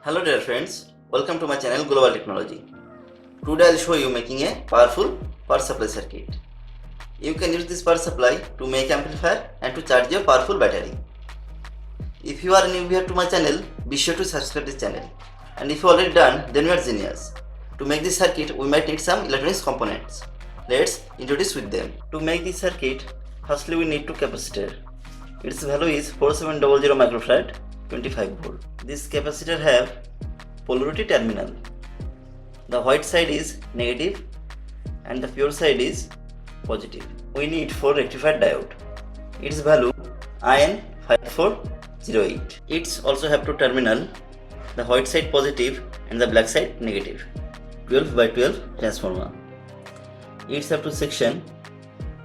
Hello dear friends, welcome to my channel Global Technology. Today I will show you making a powerful power supply circuit. You can use this power supply to make amplifier and to charge your powerful battery. If you are new here to my channel, be sure to subscribe this channel. And if you already done, then you are genius. To make this circuit, we might need some electronics components. Let's introduce with them. To make this circuit, firstly we need two capacitor. Its value is 4700 microfarad, 25 volt. This capacitor have polarity terminal. The white side is negative and the pure side is positive. We need 4 rectified diode. Its value IN5408. It's also have two terminal, the white side positive and the black side negative. 12 by 12 transformer. It's have two section,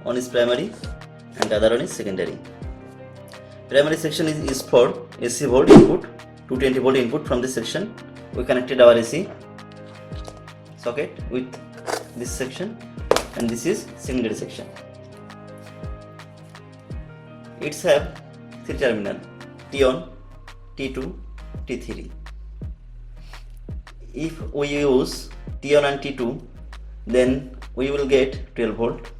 one is primary and the other one is secondary. Primary section is for AC volt input, 220 volt input. From this section we connected our AC socket with this section, and this is secondary section. It's have 3 terminal, T1, T2, T3. If we use T1 and T2, then we will get 12 volt.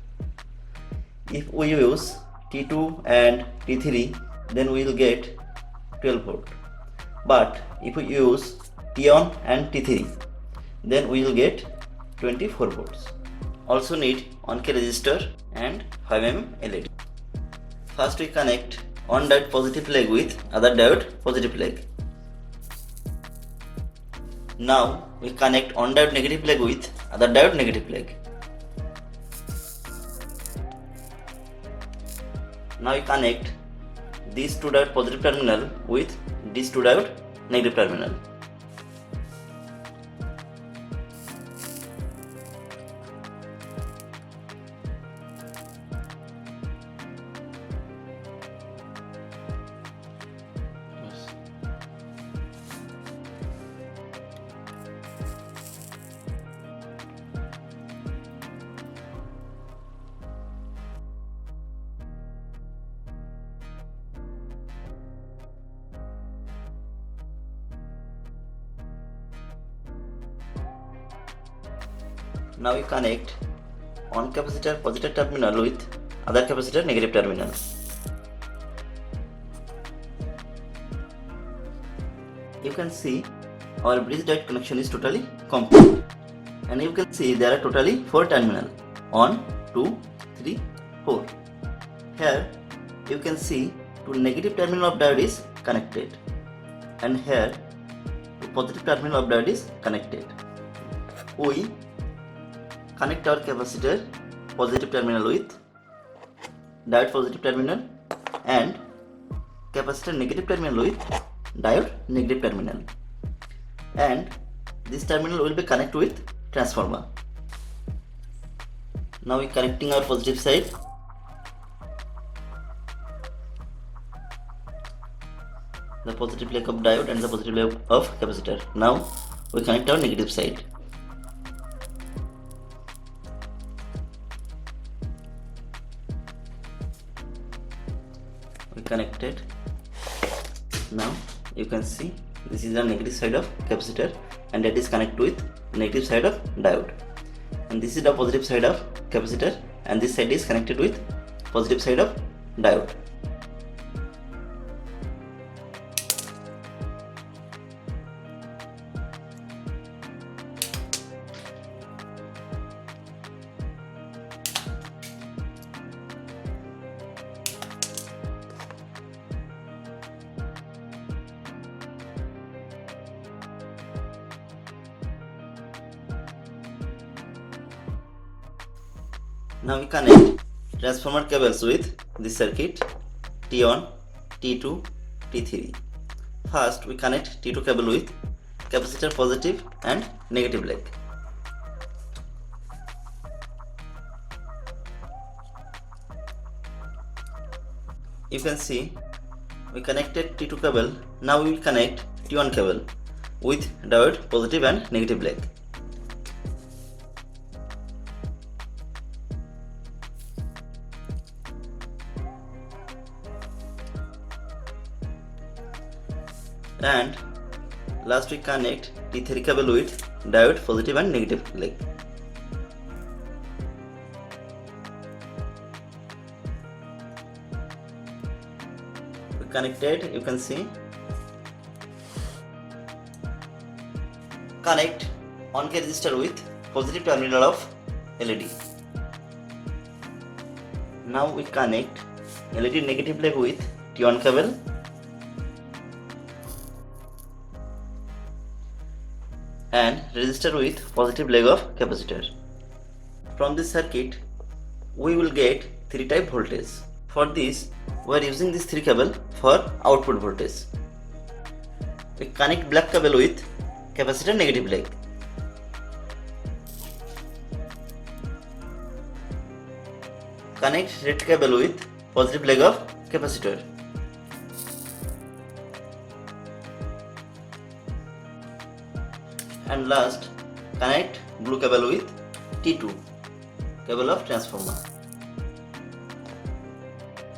If we use T2 and T3, then we will get 12 volt. But if we use T1 and T3, then we will get 24 volts. Also need 1K resistor and 5mm LED. First we connect one diode positive leg with other diode positive leg. Now we connect one diode negative leg with other diode negative leg. Now we connect these two diode positive terminal with these two diode negative terminal. Now we connect one capacitor positive terminal with other capacitor negative terminal. You can see our bridge diode connection is totally complete, and you can see there are totally 4 terminal, 1, 2, 3, 4. Here you can see to negative terminal of diode is connected, and here to positive terminal of diode is connected. We connect our capacitor positive terminal with diode positive terminal and capacitor negative terminal with diode negative terminal, and this terminal will be connected with transformer. Now we connecting our positive side. The positive leg of diode and the positive leg of capacitor. Now we connect our negative side. We connected. Now you can see this is the negative side of capacitor, and that is connected with negative side of diode, and this is the positive side of capacitor, and this side is connected with positive side of diode. Now we connect transformer cables with this circuit T1, T2, T3. First we connect T2 cable with capacitor positive and negative leg. You can see we connected T2 cable. Now we will connect T1 cable with diode positive and negative leg. And Last we connect T3 cable with diode positive and negative leg. We connected, you can see. Connect on-key resistor with positive terminal of LED. Now we connect LED negative leg with T1 cable and resistor with positive leg of capacitor. From this circuit we will get 3 type voltage. For this we are using this 3 cable for output voltage. We connect black cable with capacitor negative leg. Connect red cable with positive leg of capacitor. And last, connect blue cable with T2 cable of transformer.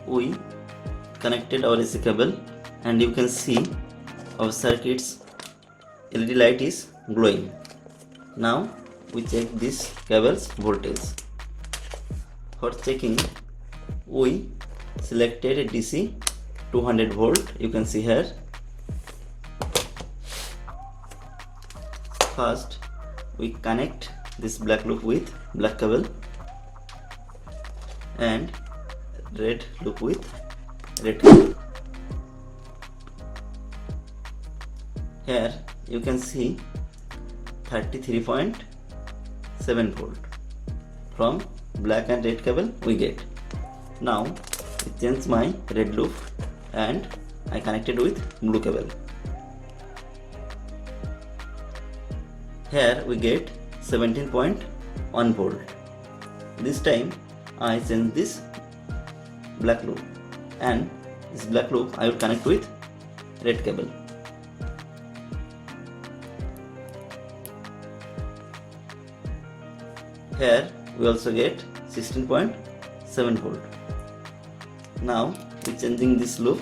We connected our AC cable and you can see our circuit's LED light is glowing. Now we check this cable's voltage. For checking, we selected a DC 200 volt. You can see here. First, we connect this black loop with black cable and red loop with red cable. Here you can see 33.7 volt from black and red cable we get. Now I change my red loop and I connected with blue cable. Here we get 17.1 volt. This time I change this black loop and this black loop I will connect with red cable. Here we also get 16.7 volt. Now we changing this loop,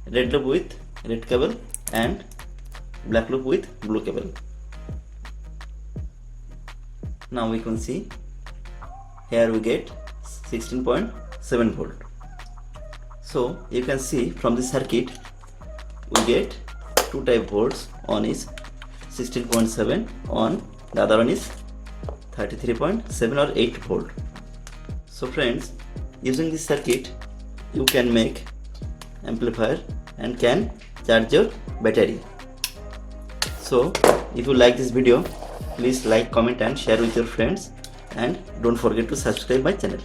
red loop with red cable and black loop with blue cable. Now we can see here we get 16.7 volt. So you can see from this circuit we get 2 type volts. One is 16.7 on, the other one is 33.7 or 8 volt. So friends, using this circuit you can make amplifier and can charge your battery. So if you like this video, please like, comment and share with your friends, and don't forget to subscribe my channel.